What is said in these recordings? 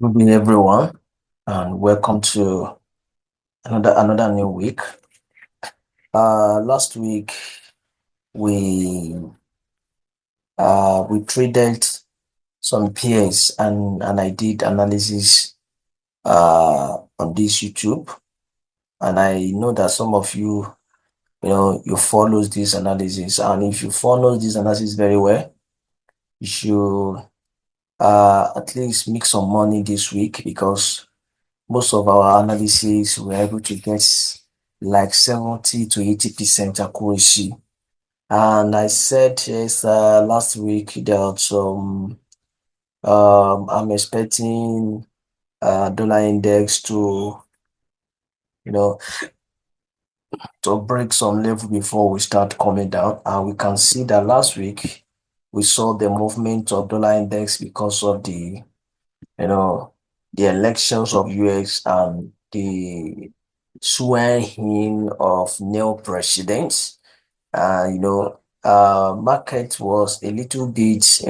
Good evening, everyone, and welcome to another new week. Last week we traded some pairs and I did analysis on this YouTube, and I know that some of you follow this analysis, and if you follow this analysis very well, you should at least make some money this week, because most of our analysis we're able to get like 70 to 80% accuracy. And I said yes, last week that I'm expecting dollar index to to break some level before we start coming down. And we can see that last week we saw the movement of dollar index because of the elections of US and the swearing of new presidents. Market was a little bit,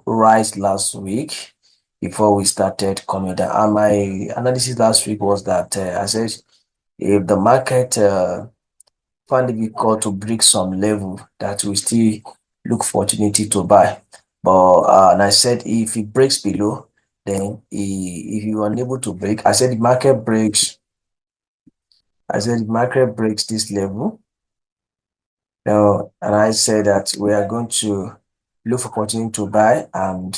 rise last week before we started coming down. And my analysis last week was that I said if the market find it difficult to break some level, that we still look for opportunity to buy. But and I said if it breaks below, then if you are unable to break, I said the market breaks. I said the market breaks this level. Now, and I said that we are going to look for opportunity to buy, and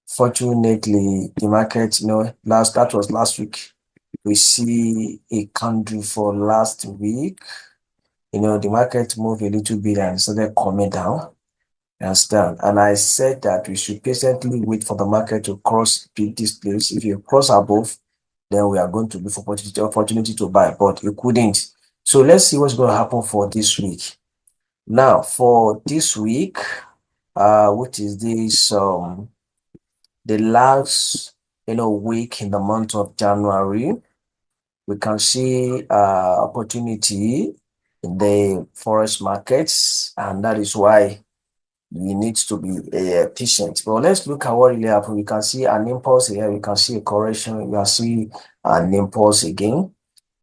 fortunately, the market, that was last week. We see a candle for last week. The market moved a little bit and started coming down. Understand? And I said that we should patiently wait for the market to cross this place. If you cross above, then we are going to look for opportunity to buy, but you couldn't. So let's see what's going to happen for this week. Now, for this week, which is this the last week in the month of January, we can see opportunity in the forex markets, and that is why you need to be patient. But let's look at what really happened. We can see an impulse here, we can see a correction, you can see an impulse again,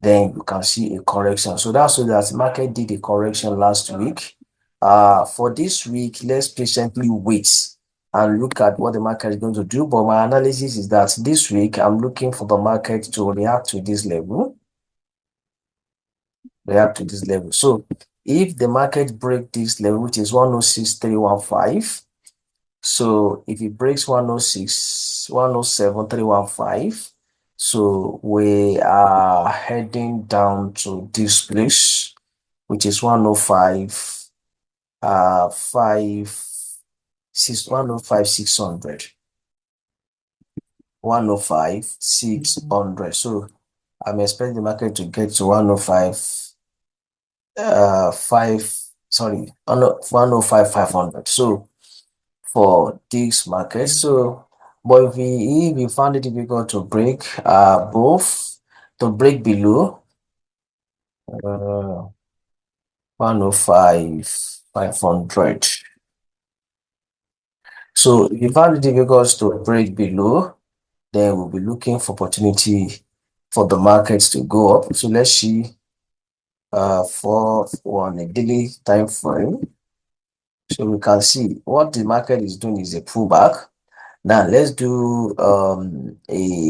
then you can see a correction. So that's so that the market did a correction last week. For this week, let's patiently wait and look at what the market is going to do. But my analysis is that this week I'm looking for the market to react to this level. So if the market break this level, which is 106.315, so if it breaks 107.315, so we are heading down to this place, which is 105,600. 105,600. So I'm expecting the market to get to 105,500. So for this market, but if we found it difficult to break below 105,500. So if you find it difficult to break below, then we'll be looking for opportunity for the markets to go up. So let's see for on a daily time frame. So we can see what the market is doing is a pullback. Now let's do a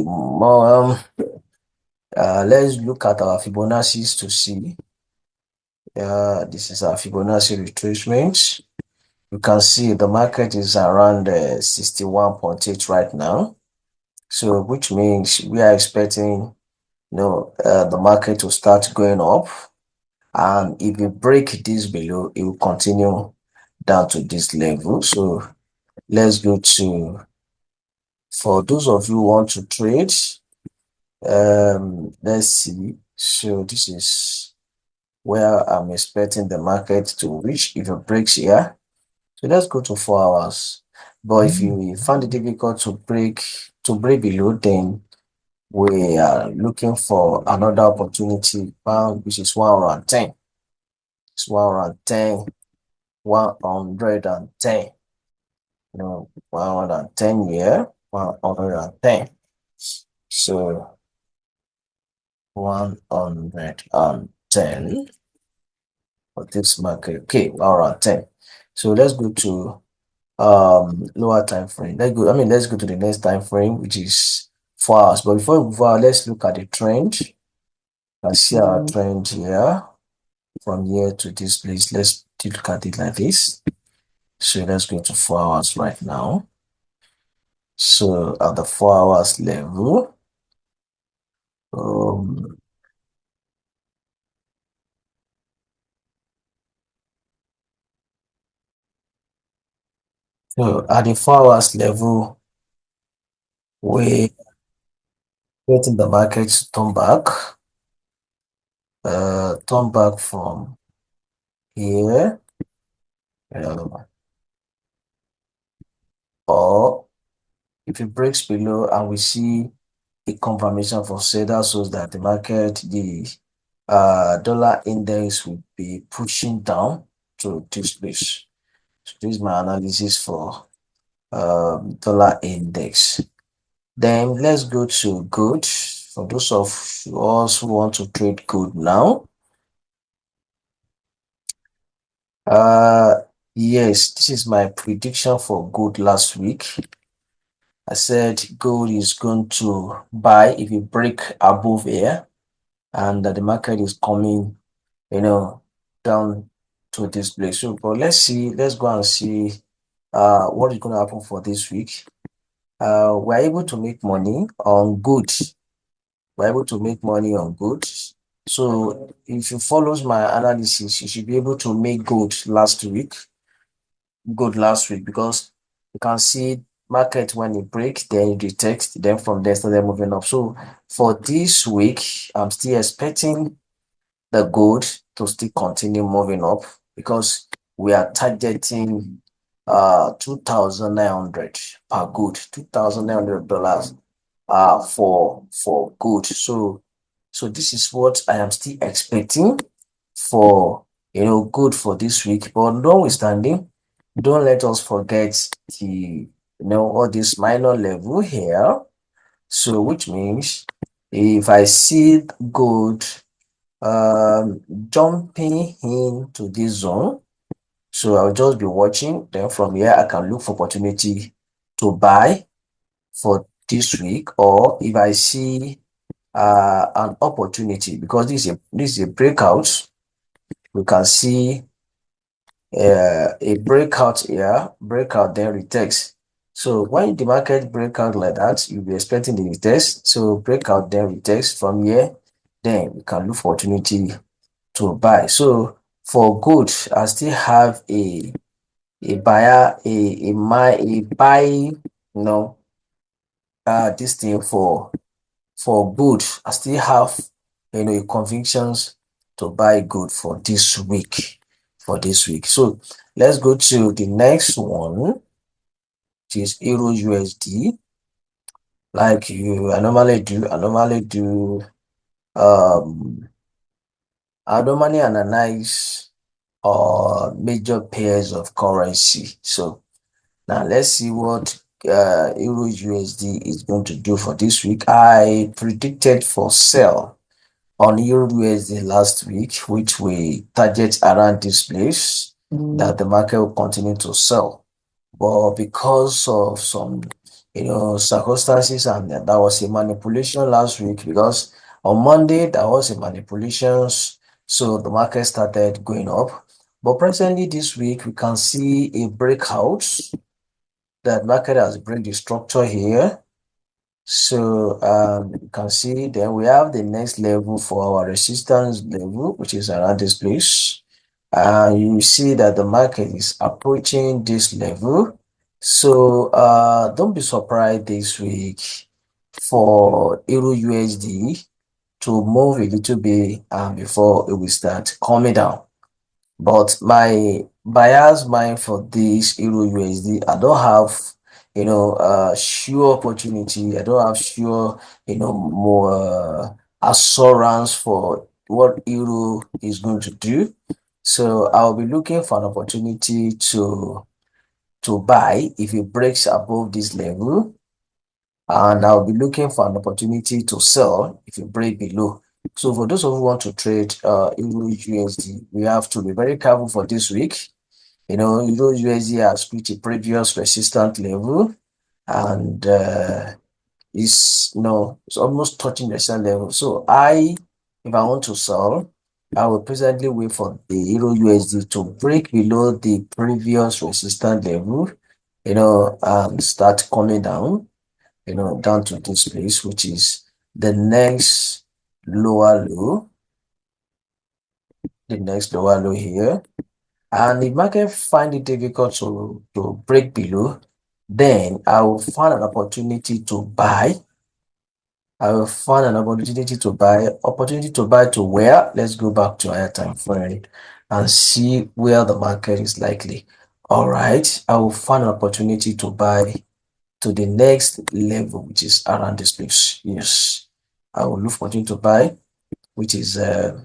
more let's look at our Fibonacci's to see. This is our Fibonacci retracement. You can see the market is around 61.8 right now. So which means we are expecting the market to start going up, and if you break this below, it will continue down to this level. So let's go to, for those of you who want to trade, let's see. So this is where I'm expecting the market to reach if it breaks here. So let's go to 4 hours. But if you find it difficult to break below, then we are looking for another opportunity, which is 110. It's 110, 110. 110 here, 110. So 110 for this market. Okay, all right, 10. So let's go to lower time frame. Let's go to the next time frame, which is 4 hours. But before we move on, let's look at the trend. I see our trend here from here to this place. Let's look at it like this. So let's go to 4 hours right now. So at the 4 hours level, so at the 4 hours level, we waiting the market to turn back from here, or if it breaks below and we see a confirmation for sale, that shows that the market, the dollar index will be pushing down to this place. So this is my analysis for dollar index. Then let's go to gold. For those of us who want to trade gold now, yes, this is my prediction for gold last week. I said gold is going to buy if it break above here, and that the market is coming, down to this place. So, but let's go and see what is going to happen for this week. We're able to make money on gold. We're able to make money on gold. So if you follow my analysis, you should be able to make gold last week, because you can see market when it breaks, then it detects, then from there started moving up. So for this week, I'm still expecting the gold to still continue moving up, because we are targeting 2,900 per gold, $2,900 for gold. So this is what I am still expecting for gold for this week. But notwithstanding, don't let us forget the all this minor level here. So which means if I see gold jumping into this zone, so I'll just be watching. Then from here I can look for opportunity to buy for this week, or if I see an opportunity, because this is a breakout. We can see a breakout here, breakout, then retest. So when the market breakout like that, you'll be expecting the retest. So breakout, then retest. From here, then we can look for opportunity to buy. So for gold, I still have a buyer, a buy, this thing for gold. I still have convictions to buy gold for this week. So let's go to the next one, which is EURUSD. Like I normally analyze major pairs of currency. So now let's see what EURUSD is going to do for this week. I predicted for sell on EURUSD last week, which we target around this place, that the market will continue to sell. But because of some circumstances, and that was a manipulation last week, because on Monday there was a manipulation, so the market started going up. But presently this week we can see a breakout. That market has break the structure here. So you can see, then we have the next level for our resistance level, which is around this place. You see that the market is approaching this level. So don't be surprised this week for EURUSD to move a little bit before it will start coming down. But my buyer's mind for this EURUSD, I don't have sure opportunity. I don't have sure more assurance for what euro is going to do. So I'll be looking for an opportunity to buy if it breaks above this level. and I'll be looking for an opportunity to sell if it break below. So for those of you who want to trade EURUSD, we have to be very careful for this week. EURUSD has reached a previous resistance level, and it's almost touching the sell level. So if I want to sell, I will presently wait for the EURUSD to break below the previous resistance level, and start coming down, down to this place, which is the next lower low, here. And if market find it difficult to break below, then I will find an opportunity to buy. Opportunity to buy to where? Let's go back to higher time frame and see where the market is likely. All right, I will find an opportunity to buy to the next level, which is around this place. Yes, I will look for opportunity to buy, which is around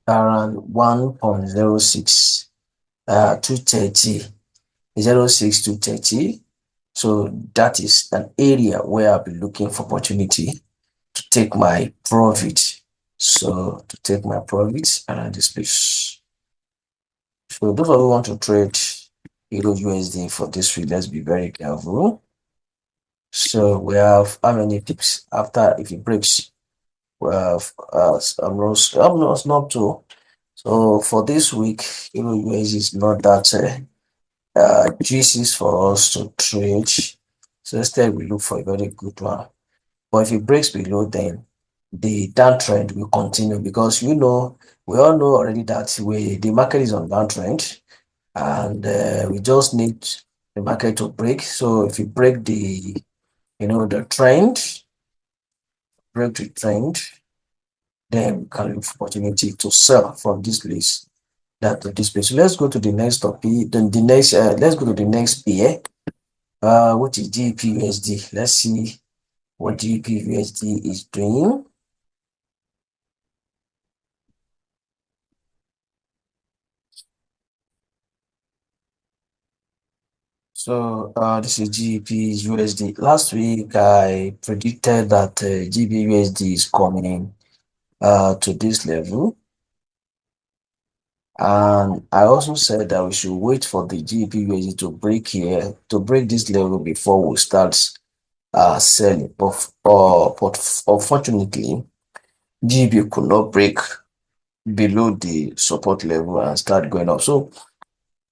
1.06 230 06 230. So that is an area where I'll be looking for opportunity to take my profit. So to take my profits around this place. So those of you who want to trade EURUSD for this week, let's be very careful. So we have how many ticks after if it breaks? We have almost not two. So for this week, EURUSD is not that juicy for us to trade. So instead we look for a very good one. But if it breaks below, then the downtrend will continue, because we all know already that the market is on downtrend, and we just need the market to break. So if you break the trend, then we can look for opportunity to sell from this place to this place. So let's go to the next topic. Then let's go to the next pair, which is GBPUSD. Let's see what GBPUSD is doing. So this is GBPUSD. Last week I predicted that GBPUSD is coming to this level, and I also said that we should wait for the GBPUSD to break this level before we start selling. But unfortunately, GB could not break below the support level and start going up. So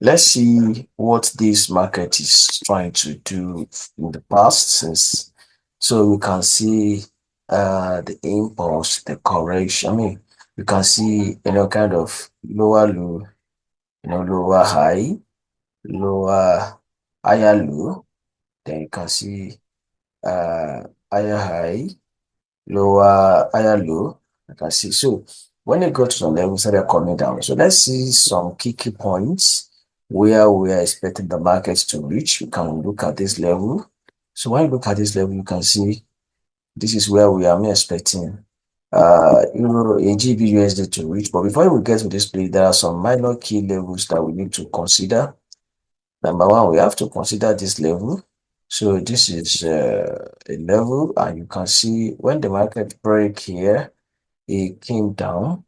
let's see what this market is trying to do in the past, so we can see the impulse, the correction. I mean, you can see kind of lower low, lower high, lower higher low. Then you can see higher high, lower higher low. You can see. So when you go to some levels, they're coming down. So let's see some key points where we are expecting the market to reach. You can look at this level. So when you look at this level, you can see this is where we are expecting GBPUSD to reach. But before we get to this place, there are some minor key levels that we need to consider. Number one, we have to consider this level. So this is a level, and you can see when the market break here, it came down.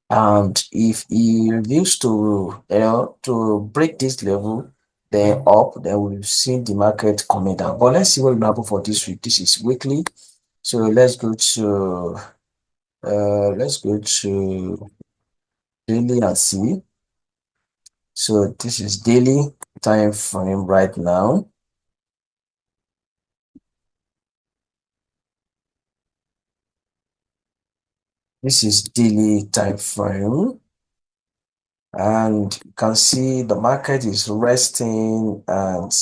And if he reveals to break this level, then up, then we'll see the market coming down. But let's see what will happen for this week. This is weekly. So let's go to daily and see. So this is daily time frame right now. This is daily time frame, and you can see the market is resting, and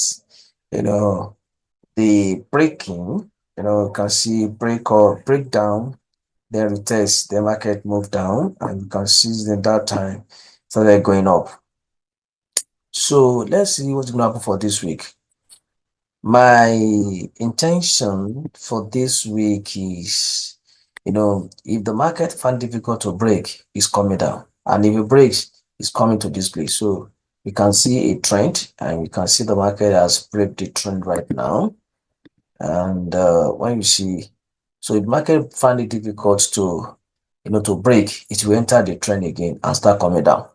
the breaking, you can see break or breakdown, then retest, the market move down, and you can see that time started going up. So let's see what's going to happen for this week. My intention for this week is, if the market find difficult to break, it's coming down. And if it breaks, it's coming to this place. So we can see a trend, and we can see the market has break the trend right now. And when you see, so if market find it difficult to, to break, it will enter the trend again and start coming down.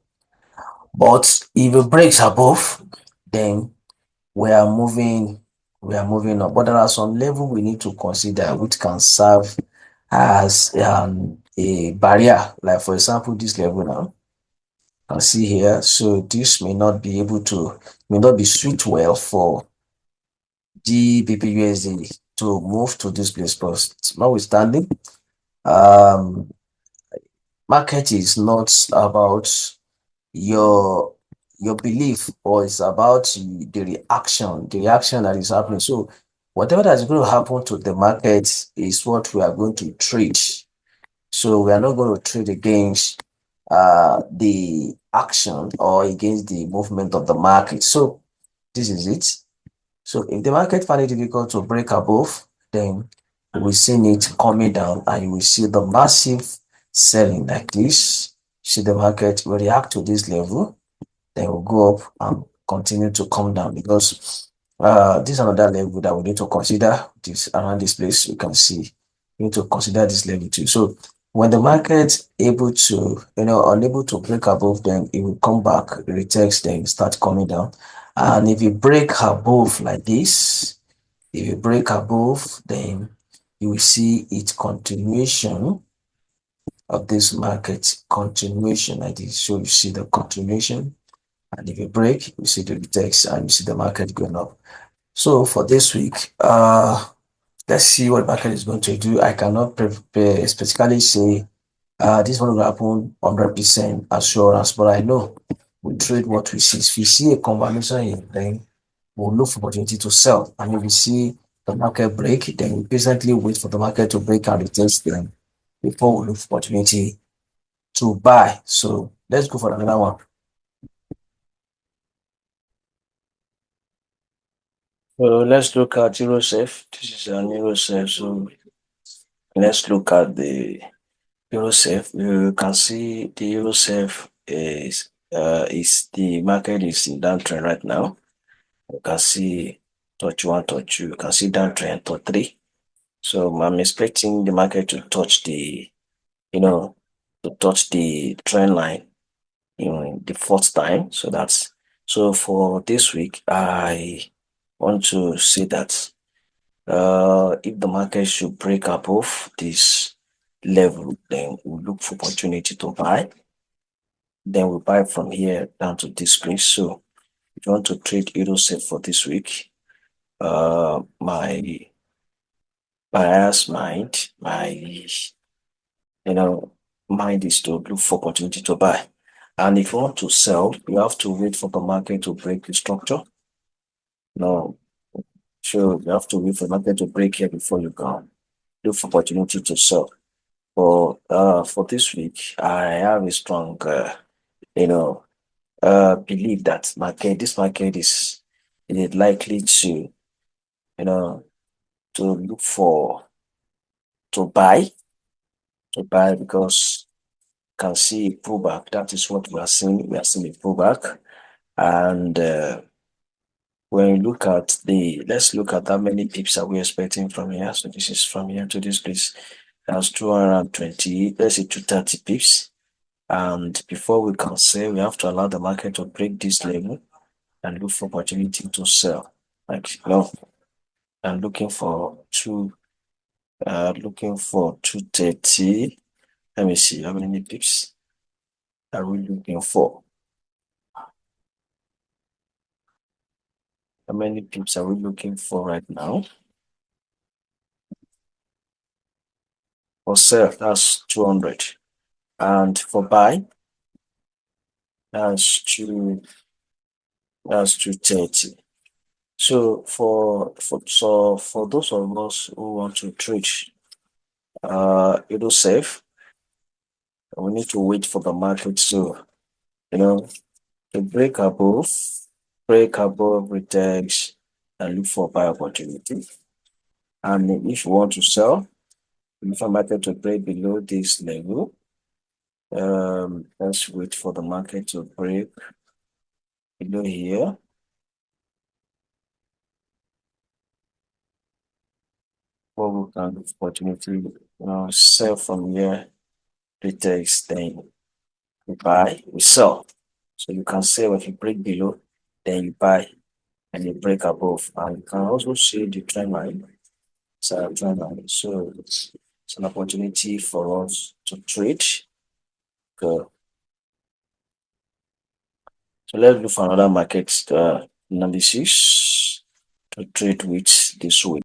But if it breaks above, then we are moving up. But there are some level we need to consider which can serve as a barrier. Like for example, this level now, you can see here. So this may not be suit well for GBPUSD to move to this place. But notwithstanding, um, market is not about your belief, or it's about the reaction that is happening. So whatever that's going to happen to the market is what we are going to trade. So we are not going to trade against the action or against the movement of the market. So this is it. So if the market find it difficult to break above, then we see it coming down, and you will see the massive selling like this. See the market will react to this level, then will go up and continue to come down, because this is another level that we need to consider. This around this place, you can see we need to consider this level too. So when the market able to, unable to break above, then it will come back, retest, then start coming down. And if you break above like this, if you break above, then you will see its continuation of this market, continuation like this. So you see the continuation, and if you break, you see the text and you see the market going up. So for this week, let's see what the market is going to do. I cannot specifically say this one will happen 100% assurance, but I know we trade what we see. If we see a confirmation here, then we'll look for opportunity to sell. And if we see the market break, then we patiently wait for the market to break and retest them before we look for opportunity to buy. So let's go for another one. So let's look at EURUSD. This is an EURUSD. So let's look at the EURUSD. You can see the EURUSD is the market is in downtrend right now. You can see touch one, touch two. You can see downtrend, touch three. So I'm expecting the market to touch the, trend line in the fourth time. So for this week, I want to say that if the market should break above this level, then we'll look for opportunity to buy. Then we'll buy from here down to this place. So if you want to trade EURUSD for this week, my bias mind, mind is to look for opportunity to buy. And if you want to sell, you have to wait for the market to break the structure. No, so you have to wait for the market to break here before you can look for opportunity to sell. For this week, I have a strong, belief that this market is likely to, to look for to buy, because you can see a pullback. That is what we are seeing. We are seeing a pullback, and when you look at let's look at how many pips are we expecting from here. So this is from here to this place. That's 220, let's say 230 pips. And before we can sell, we have to allow the market to break this level and look for opportunity to sell. Like, I'm looking for 230. Let me see how many pips are we looking for. How many pips are we looking for right now? For sell, that's 200. And for buy, that's 230. So for those of us who want to trade safe, we need to wait for the market to break above, retest, and look for buy opportunity. And if you want to sell, if the market to break below this level, let's wait for the market to break below here. what we can opportunity, sell from here, retest, then we buy, we sell. So you can sell if you break below, then you buy and you break above. And you can also see the trend line. So it's an opportunity for us to trade. Go. So let's look for another market analysis to trade with this week.